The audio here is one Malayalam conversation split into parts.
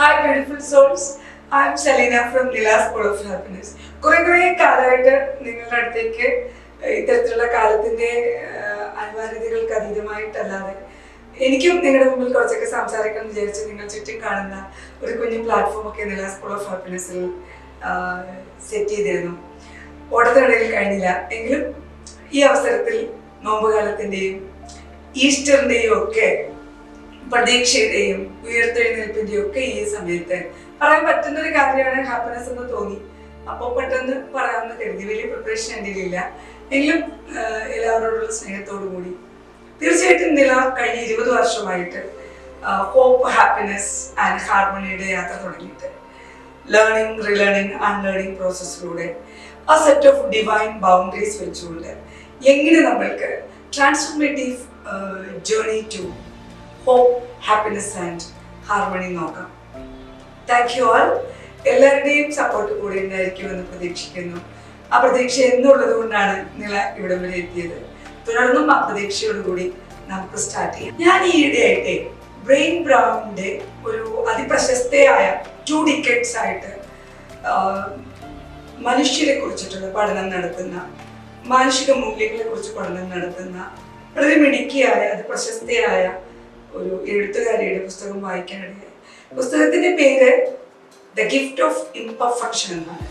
Hi beautiful souls, I am Selena from Lila School of Happiness. കുറേ കാലമായിട്ട് നിങ്ങളുടെ അടുത്തേക്ക് ഇത്തരത്തിലുള്ള കാലത്തിൻ്റെ അനിവാര്യതകൾക്ക് അതീതമായിട്ടല്ലാതെ എനിക്കും നിങ്ങളുടെ മുമ്പിൽ കുറച്ചൊക്കെ സംസാരിക്കണം എന്ന് വിചാരിച്ച് നിങ്ങൾ ചുറ്റും കാണുന്ന ഒരു കുഞ്ഞു പ്ലാറ്റ്ഫോമൊക്കെ നില സ്കൂൾ ഓഫ് ഹാപ്പിനെസ്സിൽ സെറ്റ് ചെയ്തിരുന്നു. ഓട്ടത്തിനിടയിൽ കഴിഞ്ഞില്ല എങ്കിലും ഈ അവസരത്തിൽ നോമ്പുകാലത്തിൻ്റെയും ഈസ്റ്ററിൻ്റെയും ഒക്കെ പ്രതീക്ഷയുടെയും ഉയർത്തെഴുന്നേൽപ്പിൻ്റെയും ഒക്കെ ഈ സമയത്ത് പറയാൻ പറ്റുന്ന ഒരു കാര്യമാണ് ഹാപ്പിനെസ് എന്ന് തോന്നി. അപ്പോൾ പെട്ടെന്ന് പറയാമെന്ന് കരുതി. വലിയ പ്രിപ്പറേഷൻ എൻ്റെ ഇല്ല എങ്കിലും എല്ലാവരോടുള്ള സ്നേഹത്തോടു കൂടി തീർച്ചയായിട്ടും നില കഴിഞ്ഞ 20 വർഷമായിട്ട് ഹോപ്പ്, ഹാപ്പിനെസ് ആൻഡ് ഹാർമണിയുടെ യാത്ര തുടങ്ങിയിട്ട് ലേണിംഗ്, റിലേണിംഗ്, അൺലേണിംഗ് പ്രോസസ്സിലൂടെ ആ സെറ്റ് ഓഫ് ഡിവൈൻ ബൗണ്ടറീസ് വെച്ചുകൊണ്ട് എങ്ങനെ നമ്മൾക്ക് transformative journey to hope, happiness and harmony നോക്കാം. Thank you all. എല്ലാവരുടെയും സപ്പോർട്ട് കൂടെ ഉണ്ടായിരിക്കുമെന്ന് പ്രതീക്ഷിക്കുന്നു. ആ പ്രതീക്ഷ എന്നുള്ളത് കൊണ്ടാണ് നില ഇവിടം വരെ എത്തിയത്. തുടർന്നും ആ പ്രതീക്ഷയോടുകൂടി നമുക്ക് സ്റ്റാർട്ട് ചെയ്യാം. ഞാൻ ഈയിടെയായിട്ട് ബ്രെയിൻ ബ്രൗണിന്റെ ഒരു അതിപ്രശസ്തയായ 2 decades ആയിട്ട് മനുഷ്യരെ കുറിച്ചിട്ടുള്ള പഠനം നടത്തുന്ന, മാനുഷിക മൂല്യങ്ങളെ കുറിച്ച് പഠനം നടത്തുന്ന വളരെ മിടുക്കിയായ അതിപ്രശസ്തയായ ഒരു എഴുത്തുകാരിയുടെ പുസ്തകം വായിക്കാനിടയായി. പുസ്തകത്തിന്റെ പേര് ദ ഗിഫ്റ്റ് ഓഫ് ഇംപെർഫെക്ഷൻ എന്നാണ്.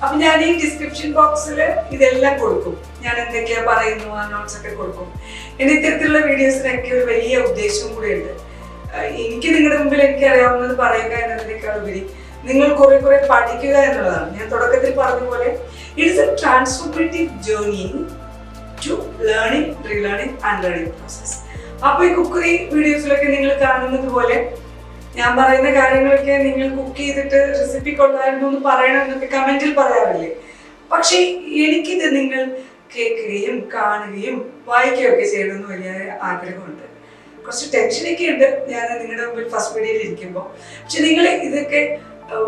അപ്പൊ ഞാൻ ഈ ഡിസ്ക്രിപ്ഷൻ ബോക്സിൽ ഇതെല്ലാം കൊടുക്കും. ഞാൻ എന്തൊക്കെയാ പറയുന്നു ആ നോട്ട്സ് ഒക്കെ കൊടുക്കും. എന്റെ ഇത്തരത്തിലുള്ള വീഡിയോസിനൊക്കെ ഒരു വലിയ ഉദ്ദേശവും കൂടെ ഉണ്ട്. എനിക്ക് നിങ്ങളുടെ മുമ്പിൽ എനിക്ക് അറിയാവുന്നത് പറയുക എന്നതിനേക്കാൾ ഉപരി നിങ്ങൾ കുറെ പഠിക്കുക എന്നുള്ളതാണ്. ഞാൻ തുടക്കത്തിൽ പറഞ്ഞ പോലെ it's a transformative journey to learning, relearning, unlearning process. അപ്പൊ ഈ കുക്കറി വീഡിയോസിലൊക്കെ നിങ്ങൾ കാണുന്നത് പോലെ ഞാൻ പറയുന്ന കാര്യങ്ങളൊക്കെ നിങ്ങൾ കുക്ക് ചെയ്തിട്ട് റെസിപ്പി കൊള്ളായിരുന്നു എന്ന് പറയണമെന്നൊക്കെ കമന്റിൽ പറയാറില്ലേ. പക്ഷെ എനിക്കിത് നിങ്ങൾ കേൾക്കുകയും കാണുകയും വായിക്കുകയൊക്കെ ചെയ്യണമെന്ന് വലിയ ആഗ്രഹമുണ്ട്. കുറച്ച് ടെൻഷനൊക്കെ ഉണ്ട് ഞാൻ നിങ്ങളുടെ മുമ്പിൽ ഫസ്റ്റ് വീഡിയോയിൽ ഇരിക്കുമ്പോൾ. പക്ഷെ നിങ്ങൾ ഇതൊക്കെ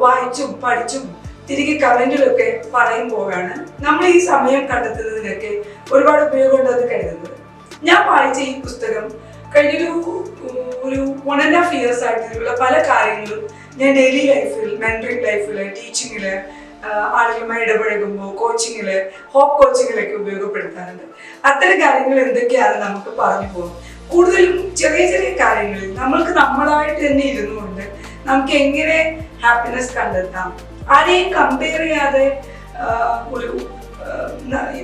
വായിച്ചും പഠിച്ചും തിരികെ കമന്റിലൊക്കെ പറയുമ്പോഴാണ് നമ്മൾ ഈ സമയം കണ്ടെത്തുന്നതിനൊക്കെ ഒരുപാട് ഉപയോഗമുണ്ടെന്ന് കരുതുന്നത്. ഞാൻ വായിച്ച ഈ പുസ്തകം കഴിഞ്ഞൊരു 1.5 years ആയിട്ടുള്ള പല കാര്യങ്ങളും ഞാൻ ഡെയിലി ലൈഫിൽ, മെന്ററിംഗ് ലൈഫിൽ, ടീച്ചിങ്ങില്, ആളുകളുമായി ഇടപഴകുമ്പോൾ, കോച്ചിങ്ങില്, ഹോപ്പ് കോച്ചിങ്ങിലൊക്കെ ഉപയോഗപ്പെടുത്താറുണ്ട്. അത്തരം കാര്യങ്ങൾ എന്തൊക്കെയാണ് നമുക്ക് പറഞ്ഞു പോകും. കൂടുതലും ചെറിയ ചെറിയ കാര്യങ്ങളിൽ നമ്മൾക്ക് നമ്മളായിട്ട് തന്നെ ഇരുന്നുകൊണ്ട് നമുക്ക് എങ്ങനെ ഹാപ്പിനെസ് കണ്ടെത്താം, ആരെയും കമ്പയർ ചെയ്യാതെ. ഒരു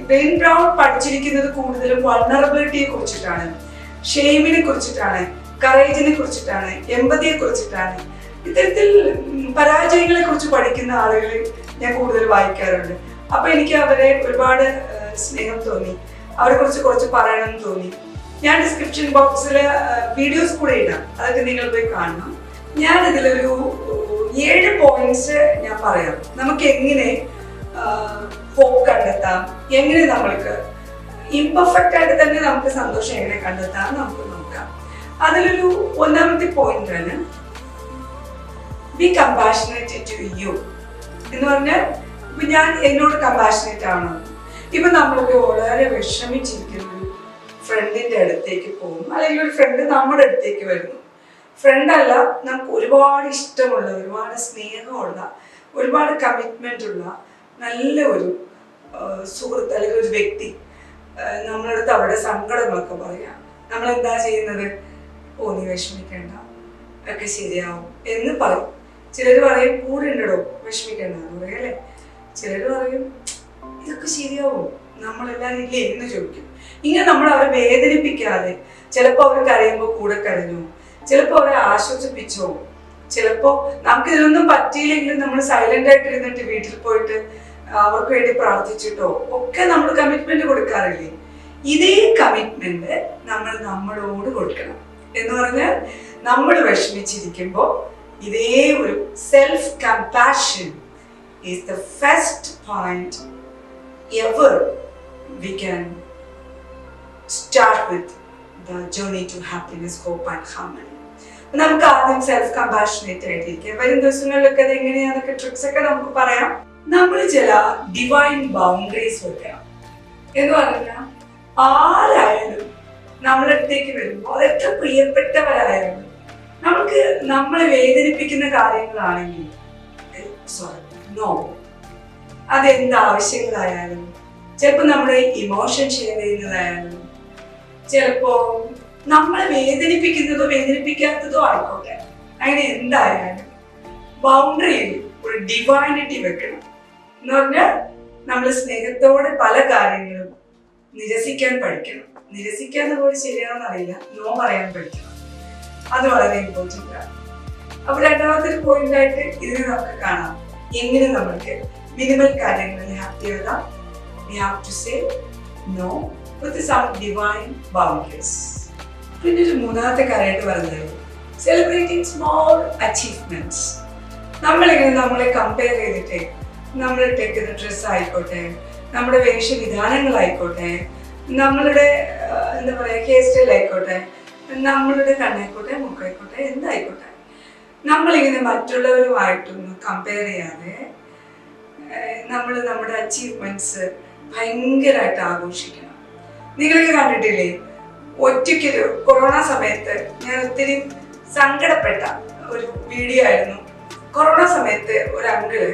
ബ്രെയിൻ ബ്രൗൺ പഠിച്ചിരിക്കുന്നത് കൂടുതലും വൾണറബിലിറ്റിയെ കുറിച്ചിട്ടാണ്, ഷെയിമിനെ കുറിച്ചിട്ടാണ്, കറേജിനെ കുറിച്ചിട്ടാണ്, എമ്പതിയെ കുറിച്ചിട്ടാണ്. ഇത്തരത്തിൽ പരാജയങ്ങളെ കുറിച്ച് പഠിക്കുന്ന ആളുകളെ ഞാൻ കൂടുതൽ വായിക്കാറുണ്ട്. അപ്പൊ എനിക്ക് അവരെ ഒരുപാട് സ്നേഹം തോന്നി, അവരെ കുറിച്ച് കുറച്ച് പറയണമെന്ന് തോന്നി. ഞാൻ ഡിസ്ക്രിപ്ഷൻ ബോക്സിൽ വീഡിയോസ് കൂടെ ഇടാം, അതൊക്കെ നിങ്ങൾ പോയി കാണണം. ഞാൻ ഇതിലൊരു 7 പോയിന്റ്സ് ഞാൻ പറയാം. നമുക്ക് എങ്ങനെ ഹോപ്പ് കണ്ടെത്താം, എങ്ങനെ നമ്മൾക്ക് ഇംപെർഫെക്റ്റ് ആയിട്ട് തന്നെ നമുക്ക് സന്തോഷം എങ്ങനെ കണ്ടെത്താം നമുക്ക് നോക്കാം. അതിലൊരു 1ാമത്തെ പോയിന്റ് ആണ് ബി കമ്പാഷനേറ്റ് ടു യു എന്ന് പറഞ്ഞാൽ, ഇപ്പൊ ഞാൻ എന്നോട് കമ്പാഷനേറ്റ് ആണോ. ഇപ്പൊ നമ്മളൊക്കെ വളരെ വിഷമിച്ചിരിക്കുന്ന ഒരു ഫ്രണ്ടിന്റെ അടുത്തേക്ക് പോകും, അല്ലെങ്കിൽ ഒരു ഫ്രണ്ട് നമ്മുടെ അടുത്തേക്ക് വരുന്നു. ഫ്രണ്ട് അല്ല, നമുക്ക് ഒരുപാട് ഇഷ്ടമുള്ള, ഒരുപാട് സ്നേഹമുള്ള, ഒരുപാട് കമ്മിറ്റ്മെന്റ് ഉള്ള നല്ല ഒരു സുഹൃത്ത് അല്ലെങ്കിൽ ഒരു വ്യക്തി നമ്മളടുത്ത് അവരുടെ സങ്കടങ്ങളൊക്കെ പറയാം. നമ്മൾ എന്താ ചെയ്യുന്നത്? ഓ, നീ വിഷമിക്കേണ്ട, ഒക്കെ ശരിയാവും എന്ന് പറയും. ചിലർ പറയും കൂടെ ഉണ്ടോ, വിഷമിക്കേണ്ട എന്ന് പറയും അല്ലേ. ചിലർ പറയും ഇതൊക്കെ ശരിയാവും, നമ്മളെല്ലാവരും ഇല്ലേ എന്ന് ചോദിക്കും. ഇങ്ങനെ നമ്മൾ അവരെ വേദനിപ്പിക്കാതെ, ചിലപ്പോൾ അവർ കരയുമ്പോൾ കൂടെ കരഞ്ഞു, ചിലപ്പോൾ അവരെ ആശ്വസിപ്പിച്ചോ, ചിലപ്പോൾ നമുക്ക് ഇതിനൊന്നും പറ്റിയില്ലെങ്കിലും നമ്മൾ സൈലന്റ് ആയിട്ട് ഇരുന്നിട്ട് വീട്ടിൽ പോയിട്ട് അവർക്ക് വേണ്ടി പ്രാർത്ഥിച്ചിട്ടോ ഒക്കെ നമ്മൾ കമ്മിറ്റ്മെന്റ് കൊടുക്കാറില്ലേ. ഇതേ കമ്മിറ്റ്മെന്റ് നമ്മൾ നമ്മളോട് കൊടുക്കണം. എന്ന് പറഞ്ഞാൽ നമ്മൾ വിഷമിച്ചിരിക്കുമ്പോൾ ഇതേ ഒരു self compassion is the first point ever we can start with the journey to happiness, hope and harmony. നമുക്ക് ആദ്യം സെൽഫ് കമ്പാഷനേറ്റ് ആയിട്ടിരിക്കാം. വരും ദിവസങ്ങളിലൊക്കെ അത് എങ്ങനെയാന്നൊക്കെ ട്രിക്സ് ഒക്കെ നമുക്ക് പറയാം. നമ്മൾ ചില ഡിവൈൻ ബൗണ്ടറീസ് വെക്കണം. എന്ന് പറഞ്ഞാൽ ആരായാലും നമ്മളടുത്തേക്ക് വരുമ്പോൾ, അത് എത്ര പ്രിയപ്പെട്ടവരായാലും നമുക്ക് നമ്മളെ വേദനിപ്പിക്കുന്ന കാര്യങ്ങളാണെങ്കിൽ സോറി നോ, അതെന്ത് ആവശ്യങ്ങളായാലും, ചിലപ്പോൾ നമ്മുടെ ഇമോഷൻ ഷെയർ ചെയ്യുന്നതായാലും, ചിലപ്പോ നമ്മളെ വേദനിപ്പിക്കുന്നതോ വേദനിപ്പിക്കാത്തതോ ആയിക്കോട്ടെ, അങ്ങനെ എന്തായാലും ബൗണ്ടറിയിൽ ഒരു ഡിവൈനിറ്റി വെക്കണം. എന്ന് പറഞ്ഞാൽ നമ്മൾ സ്നേഹത്തോടെ പല കാര്യങ്ങളും നിരസിക്കാൻ പഠിക്കണം. നിരസിക്കാന്ന് പോലും ശരിയാണെന്ന് അറിയില്ല, നോ പറയാൻ പഠിക്കണം. അത് വളരെ ഇമ്പോർട്ടൻ്റ് ആണ്. അപ്പൊ രണ്ടാമത്തെ ഒരു പോയിന്റ് ആയിട്ട് ഇതിന് നമുക്ക് കാണാം, എങ്ങനെ നമുക്ക് മിനിമൽ കാര്യങ്ങളിൽ ഹാപ്പി ആകാം. We have to say no with some divine boundaries. പിന്നെ ഒരു മൂന്നാമത്തെ കാര്യമായിട്ട് പറഞ്ഞത് സെലിബ്രേറ്റിംഗ് സ്മോൾ അച്ചീവ്മെന്റ്സ്. നമ്മളിങ്ങനെ നമ്മളെ കമ്പയർ ചെയ്തിട്ട് നമ്മൾ ഇട്ടേക്കുന്ന ഡ്രസ്സ് ആയിക്കോട്ടെ, നമ്മുടെ വേഷവിധാനങ്ങളായിക്കോട്ടെ, നമ്മളുടെ എന്താ പറയുക ഹെയർ സ്റ്റൈൽ ആയിക്കോട്ടെ, നമ്മളുടെ കണ്ണായിക്കോട്ടെ, മൂക്കായിക്കോട്ടെ, എന്തായിക്കോട്ടെ, നമ്മളിങ്ങനെ മറ്റുള്ളവരുമായിട്ടൊന്നും കമ്പയർ ചെയ്യാതെ നമ്മൾ നമ്മുടെ അച്ചീവ്മെന്റ്സ് ഭയങ്കരമായിട്ട് ആഘോഷിക്കണം. നിങ്ങളൊക്കെ കണ്ടിട്ടില്ലേ, ഒറ്റയ്ക്കൊരു കൊറോണ സമയത്ത് ഞാൻ ഒത്തിരി സങ്കടപ്പെട്ട ഒരു വീഡിയോ ആയിരുന്നു. കൊറോണ സമയത്ത് ഒരു അങ്കിള്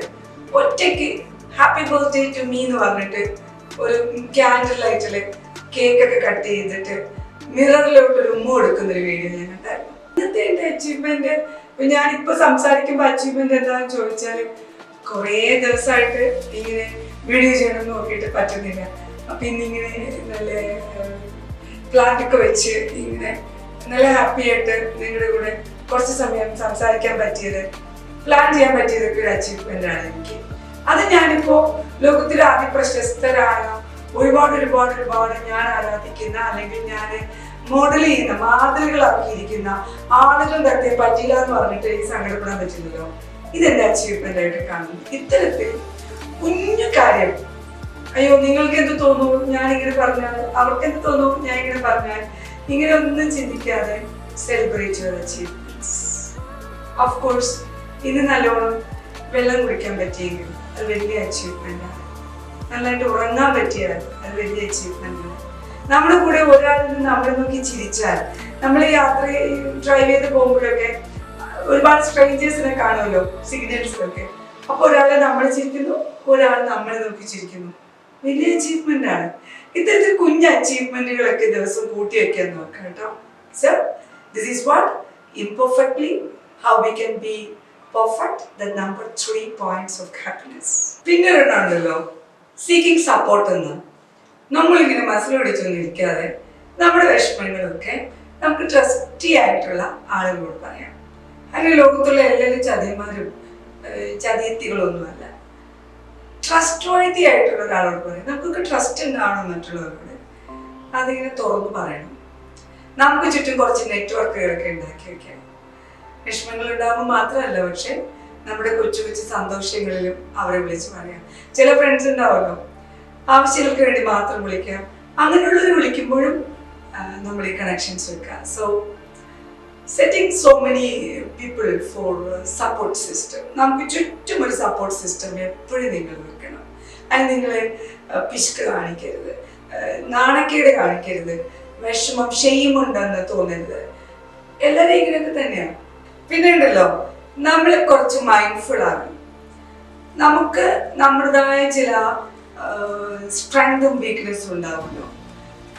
ഒറ്റയ്ക്ക് ഹാപ്പി ബർത്ത്ഡേ ടു മീ എന്ന് പറഞ്ഞിട്ട് ഒരു ക്യാൻഡിൽ ലൈറ്റില് കേക്കൊക്കെ കട്ട് ചെയ്തിട്ട് മിററിലോട്ട് ഒരു ഉമ്മ കൊടുക്കുന്ന ഒരു വീഡിയോ ഞാൻ കണ്ടായിരുന്നു. ഇന്നത്തെ എൻ്റെ അച്ചീവ്മെന്റ്, ഞാനിപ്പോ സംസാരിക്കുമ്പോൾ അച്ചീവ്മെന്റ് എന്താണെന്ന് ചോദിച്ചാൽ കുറേ ദിവസമായിട്ട് ഇങ്ങനെ വീഡിയോ ചെയ്യണമെന്ന് നോക്കിയിട്ട് പറ്റുന്നില്ല. അപ്പൊ ഇന്നിങ്ങനെ നല്ല പ്ലാനൊക്കെ വെച്ച് ഇങ്ങനെ നല്ല ഹാപ്പി ആയിട്ട് നിങ്ങളുടെ കൂടെ കുറച്ച് സമയം സംസാരിക്കാൻ പറ്റിയത്, പ്ലാൻ ചെയ്യാൻ പറ്റിയതൊക്കെ ഒരു അച്ചീവ്മെന്റ് ആണ് എനിക്ക്. അത് ഞാനിപ്പോ ലോകത്തിലെ അതിപ്രശസ്തരായ ഒരുപാട് ഞാൻ ആരാധിക്കുന്ന അല്ലെങ്കിൽ ഞാൻ മോഡൽ ചെയ്യുന്ന മാതൃകളാക്കിയിരിക്കുന്ന ആളുകളുടെ പറ്റില്ല എന്ന് പറഞ്ഞിട്ട് എനിക്ക് സങ്കടപ്പെടാൻ പറ്റില്ലല്ലോ. ഇതെന്റെ അച്ചീവ്മെന്റ് ആയിട്ട് കാണുന്നു. ഇത്തരത്തിൽ കുഞ്ഞു കാര്യം, അയ്യോ നിങ്ങൾക്ക് എന്ത് തോന്നുന്നു ഞാൻ ഇങ്ങനെ പറഞ്ഞാൽ, അവർക്ക് എന്ത് തോന്നുന്നു ഞാൻ ഇങ്ങനെ പറഞ്ഞാൽ, ഇങ്ങനെ ഒന്നും ചിന്തിക്കാതെ celebrate your achievements. Of course ഇന്ന് നല്ലോണം വെള്ളം കുടിക്കാൻ പറ്റിയെങ്കിൽ അത് വലിയ അച്ചീവ്മെന്റ് ആണ്. നന്നായിട്ട് ഉറങ്ങാൻ പറ്റിയാൽ അത് വലിയ അച്ചീവ്മെന്റ് ആണ്. നമ്മുടെ കൂടെ ഒരാളിൽ നിന്ന് നമ്മളെ നോക്കി ചിരിച്ചാൽ, നമ്മൾ യാത്ര ഡ്രൈവ് ചെയ്ത് പോകുമ്പോഴൊക്കെ ഒരുപാട് സ്ട്രേഞ്ചേഴ്സിനെ കാണുമല്ലോ സിഗ്നൽസിലൊക്കെ. അപ്പൊ ഒരാളെ നമ്മൾ ചിരിക്കുന്നു, ഒരാൾ നമ്മളെ നോക്കി ചിരിക്കുന്നു, വലിയ അച്ചീവ്മെന്റ് ആണ്. ഇത്തരത്തിൽ കുഞ്ഞ് അച്ചീവ്മെന്റുകളൊക്കെ ദിവസം കൂട്ടി വെക്കാൻ നോക്കാം കേട്ടോ. So this is what imperfectly how we can be perfect, the number 3 points of happiness. പിന്നെ ഒരെണ്ണമുണ്ടല്ലോ സീക്കിംഗ് സപ്പോർട്ട് എന്ന്. നമ്മളിങ്ങനെ മസിൽ പിടിച്ചൊന്നിരിക്കാതെ നമ്മുടെ വിഷമങ്ങളൊക്കെ നമുക്ക് ട്രസ്റ്റി ആയിട്ടുള്ള ആളുകളോട് പറയാം. അങ്ങനെ ലോകത്തുള്ള എല്ലാവരും ചതിയന്മാരും ചതിയത്തികളൊന്നുമല്ല. ട്രസ്റ്റ് വർത്തി ആയിട്ടുള്ള ഒരാളോട് പറയും. നമുക്കൊക്കെ ട്രസ്റ്റ് ഉണ്ടാവണം മറ്റുള്ളവരോട്. അതിങ്ങനെ തുറന്നു പറയണം. നമുക്ക് ചുറ്റും കുറച്ച് നെറ്റ്വർക്കുകളൊക്കെ ഉണ്ടാക്കി വെക്കാം. വിഷമങ്ങൾ ഉണ്ടാകുമ്പോൾ മാത്രമല്ല, പക്ഷെ നമ്മുടെ കൊച്ചു കൊച്ചു സന്തോഷങ്ങളിലും അവരെ വിളിച്ച് പറയാം. ചില ഫ്രണ്ട്സ് ഉണ്ടാവുമല്ലോ, ആവശ്യങ്ങൾക്ക് വേണ്ടി മാത്രം വിളിക്കാം. അങ്ങനെയുള്ളവർ വിളിക്കുമ്പോഴും നമ്മൾ ഈ കണക്ഷൻസ് വെക്കാം. So setting so many people four support system. നമുക്ക് ചുറ്റും ഒരു സപ്പോർട്ട് സിസ്റ്റം എപ്പോഴും നിങ്ങൾ വെക്കണം. അതിന് നിങ്ങൾ പിശുക്ക് കാണിക്കരുത്, നാണക്കേട് കാണിക്കരുത്, വിഷമം ഷെയിമുണ്ടെന്ന് തോന്നരുത്. എല്ലാവരും ഇങ്ങനെയൊക്കെ തന്നെയാണ്. പിന്നെ ഉണ്ടല്ലോ നമ്മൾ കുറച്ച് മൈൻഡ്ഫുൾ ആകണം. നമുക്ക് നമ്മുടേതായ ചില സ്ട്രെങ്തും വീക്ക്നെസ്സും ഉണ്ടാവുമല്ലോ.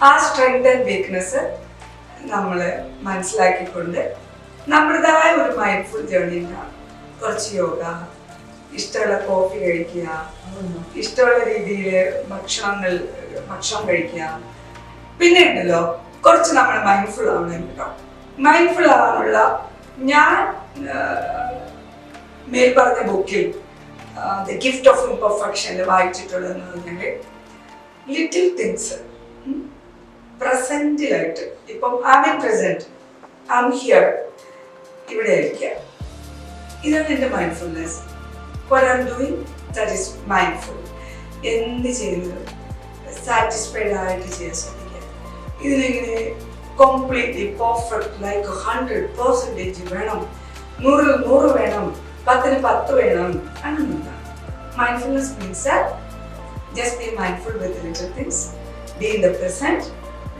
ആ സ്ട്രെങ്ത് ആൻഡ് വീക്ക്നെസ് നമ്മൾ മനസ്സിലാക്കിക്കൊണ്ട് നമ്മുടേതായ ഒരു മൈൻഡ്ഫുൾ ജേർണി ഉണ്ടാകും. കുറച്ച് യോഗ, ഇഷ്ടമുള്ള കോഫി കഴിക്കുക, ഇഷ്ടമുള്ള രീതിയിൽ ഭക്ഷണം കഴിക്കുക. പിന്നെ ഉണ്ടല്ലോ കുറച്ച് നമ്മൾ മൈൻഡ്ഫുൾ ആവണം കേട്ടോ. മൈൻഡ്ഫുൾ ആവാനുള്ള ഞാൻ മേൽപ്പറഞ്ഞ ബുക്കിൽ ദ ഗിഫ്റ്റ് ഓഫ് ഇംപെർഫെക്ഷനിൽ വായിച്ചിട്ടുള്ളതെന്ന് പറഞ്ഞാൽ ലിറ്റിൽ തിങ്സ് പ്രസന്റിലായിട്ട്, ഇപ്പം I M present, I am here, ഇവിടെ ആയിരിക്കുക. ഇതാണ് എൻ്റെ mindfulness. What I am doing, that is mindful. എന്ത് ചെയ്യുന്നത് സാറ്റിസ്ഫൈഡ് ആയിട്ട് ചെയ്യാൻ ശ്രമിക്കുക. ഇതിനെങ്ങനെ കംപ്ലീറ്റ്ലി പെർഫെക്റ്റ് ലൈക്ക് 100% വേണം, 100 വേണം, 10 വേണം, അങ്ങനെയൊന്നുമില്ല. Mindfulness means that just be mindful with little things, be in the present,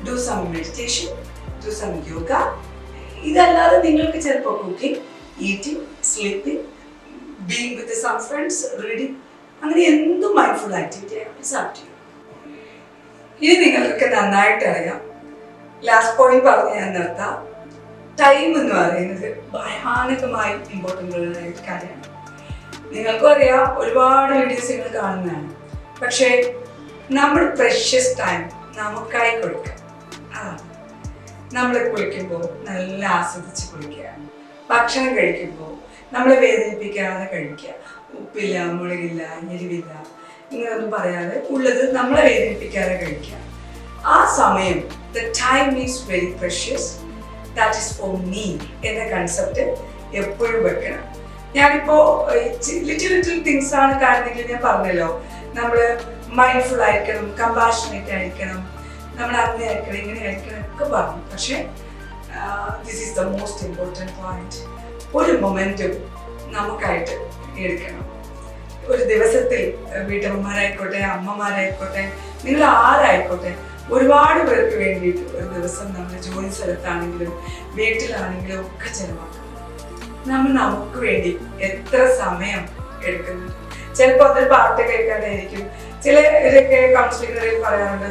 do some meditation, do some yoga. ഇതല്ലാതെ നിങ്ങൾക്ക് ചിലപ്പോൾ cooking, eating, sleeping, being with some friends, reading, അങ്ങനെ എന്തും മൈൻഡ്ഫുൾ ആക്ടിവിറ്റി ആണ്. It's up to you. ഇനി നിങ്ങൾക്കൊക്കെ നന്നായിട്ട് അറിയാം, ലാസ്റ്റ് പോയിന്റ് പറഞ്ഞ് ഞാൻ നിർത്താം. ടൈം എന്ന് പറയുന്നത് ഭയാനകമായി ഇമ്പോർട്ടൻ്റ് ഉള്ള ഒരു കാര്യമാണ്. നിങ്ങൾക്കും അറിയാം, ഒരുപാട് വീഡിയോസ് നിങ്ങൾ കാണുന്നതാണ്. പക്ഷേ നമ്മൾ പ്രഷ്യസ് ടൈം നമുക്കായി കൊടുക്കുക. അതാണ് നമ്മൾ കുളിക്കുമ്പോൾ നല്ല ആസ്വദിച്ച് കുളിക്കുക, ഭക്ഷണം കഴിക്കുമ്പോൾ നമ്മളെ വേദനിപ്പിക്കാതെ കഴിക്കുക, ഉപ്പില്ല, മുളകില്ല, എരിവില്ല ഇങ്ങനെയൊന്നും പറയാതെ ഉള്ളത് നമ്മളെ വേദനിപ്പിക്കാതെ കഴിക്കുക. ആ സമയം the time is very precious, that is for me എന്ന കൺസെപ്റ്റ് എപ്പോഴും വെക്കണം. ഞാനിപ്പോൾ ലിറ്റിൽ ലിറ്റിൽ തിങ്സ് ആണ് കാണുന്നെങ്കിൽ ഞാൻ പറഞ്ഞല്ലോ, നമ്മൾ മൈൻഡ്ഫുൾ ആയിരിക്കണം, കമ്പാഷനേറ്റ് ആയിരിക്കണം, നമ്മൾ അങ്ങനെ ആയിരിക്കണം, ഇങ്ങനെ ആയിരിക്കണം ഒക്കെ പറഞ്ഞു. പക്ഷേ this is the most important point. ഒരു മൊമെൻറ്റും നമുക്കായിട്ട് എടുക്കണം. ഒരു ദിവസത്തിൽ വീട്ടമ്മമാരായിക്കോട്ടെ, അമ്മമാരായിക്കോട്ടെ, നിങ്ങൾ ആരായിക്കോട്ടെ, ഒരുപാട് പേർക്ക് വേണ്ടിയിട്ട് ഒരു ദിവസം നമ്മൾ ജോലി സ്ഥലത്താണെങ്കിലും വീട്ടിലാണെങ്കിലും ഒക്കെ ചെലവാക്കണം. നമ്മൾ നമുക്ക് വേണ്ടി എത്ര സമയം എടുക്കുന്നുണ്ട്. ചിലപ്പോൾ അതൊരു പാട്ട് കേൾക്കാനായിരിക്കും. ചിലരൊക്കെ കൗൺസിലിംഗിൽ പറയാറുണ്ട്,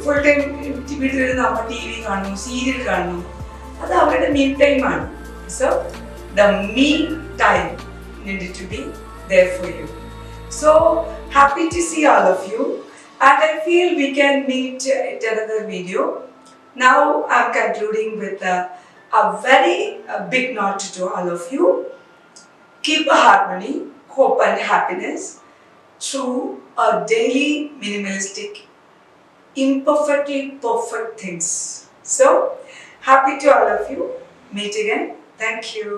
ഫുൾ ടൈം വീട്ടിലിരുന്ന് അമ്മ ടി വി കാണുന്നു, സീരിയൽ കാണുന്നു. അത് അവരുടെ മീ ടൈമാണ്. So the me time needed to be there for you. So happy to see all of you, and I feel we can meet at another video. Now I'm concluding with a very big note to all of you. Keep a harmony, hope and happiness through a daily minimalistic, imperfectly perfect things. So happy to all of you. Meet again. Thank you.